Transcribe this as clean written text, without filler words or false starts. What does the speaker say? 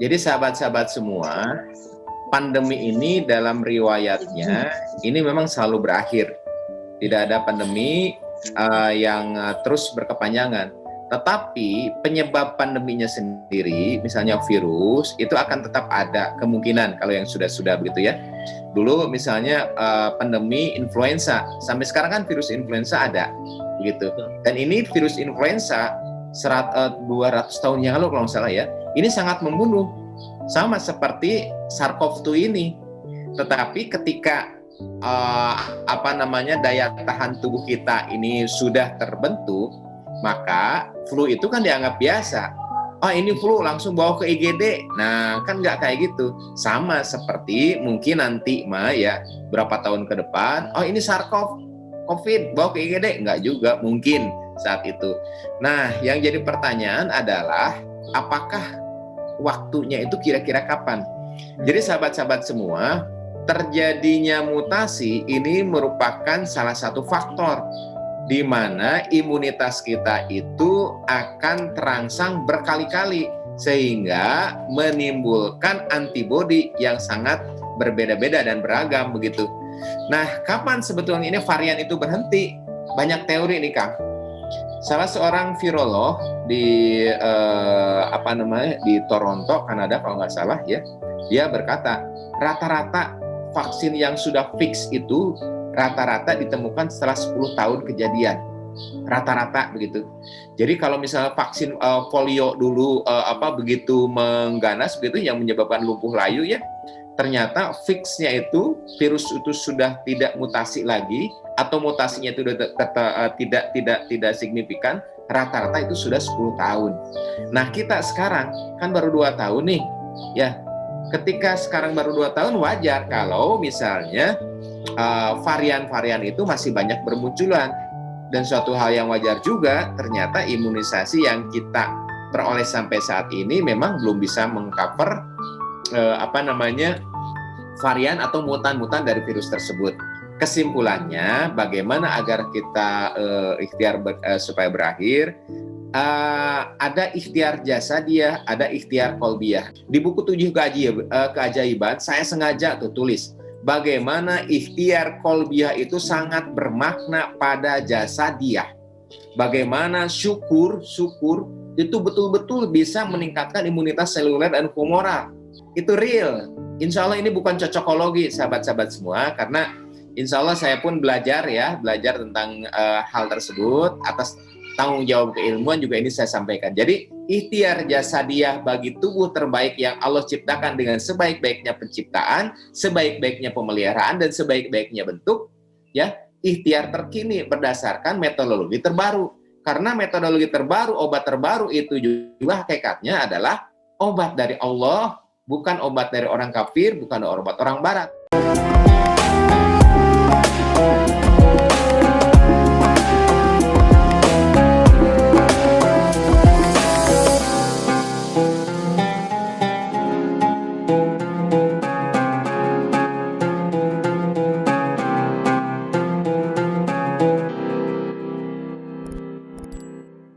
Jadi sahabat-sahabat semua, pandemi ini dalam riwayatnya ini memang selalu berakhir. Tidak ada pandemi yang terus berkepanjangan. Tetapi penyebab pandeminya sendiri, misalnya virus, itu akan tetap ada kemungkinan kalau yang sudah begitu ya. Dulu misalnya pandemi influenza, sampai sekarang kan virus influenza ada, begitu. Dan ini virus influenza 200 tahun yang lalu kalau nggak salah ya, ini sangat membunuh, sama seperti SARS-CoV-2 ini. Tetapi ketika daya tahan tubuh kita ini sudah terbentuk, maka flu itu kan dianggap biasa. Oh ini flu, langsung bawa ke IGD. Nah kan nggak kayak gitu. Sama seperti mungkin nanti ya berapa tahun ke depan, oh ini SARS-CoV, COVID, bawa ke IGD. Nggak juga, mungkin saat itu. Nah yang jadi pertanyaan adalah apakah waktunya itu kira-kira kapan? Jadi sahabat-sahabat semua, terjadinya mutasi ini merupakan salah satu faktor di mana imunitas kita itu akan terangsang berkali-kali sehingga menimbulkan antibodi yang sangat berbeda-beda dan beragam begitu. Nah, kapan sebetulnya ini varian itu berhenti? Banyak teori nih, Kang. Salah seorang virolog di di Toronto, Kanada kalau nggak salah ya, dia berkata rata-rata vaksin yang sudah fix itu rata-rata ditemukan setelah 10 tahun kejadian, rata-rata begitu. Jadi kalau misalnya vaksin polio dulu begitu mengganas begitu yang menyebabkan lumpuh layu ya, ternyata fixnya itu virus itu sudah tidak mutasi lagi atau mutasinya itu tidak signifikan, rata-rata itu sudah 10 tahun. Nah, kita sekarang kan baru 2 tahun nih. Ya. Ketika sekarang baru 2 tahun, wajar kalau misalnya varian-varian itu masih banyak bermunculan. Dan suatu hal yang wajar juga, ternyata imunisasi yang kita peroleh sampai saat ini memang belum bisa mengcover varian atau mutan-mutan dari virus tersebut. Kesimpulannya, bagaimana agar kita ikhtiar supaya berakhir? Ada ikhtiar jasadiyah, ada ikhtiar qalbiyah. Di buku 7 keajaiban, saya sengaja tulis bagaimana ikhtiar qalbiyah itu sangat bermakna pada jasadiyah. Bagaimana syukur itu betul-betul bisa meningkatkan imunitas seluler dan humoral. Itu real. Insya Allah ini bukan cocokologi, sahabat-sahabat semua, karena insya Allah saya pun belajar tentang hal tersebut. Atas tanggung jawab keilmuan juga ini saya sampaikan. Jadi ikhtiar jasadiyah bagi tubuh terbaik yang Allah ciptakan dengan sebaik-baiknya penciptaan, sebaik-baiknya pemeliharaan, dan sebaik-baiknya bentuk, ya, ikhtiar terkini berdasarkan metodologi terbaru. Karena metodologi terbaru, obat terbaru itu juga hakikatnya adalah obat dari Allah, bukan obat dari orang kafir, bukan obat orang barat.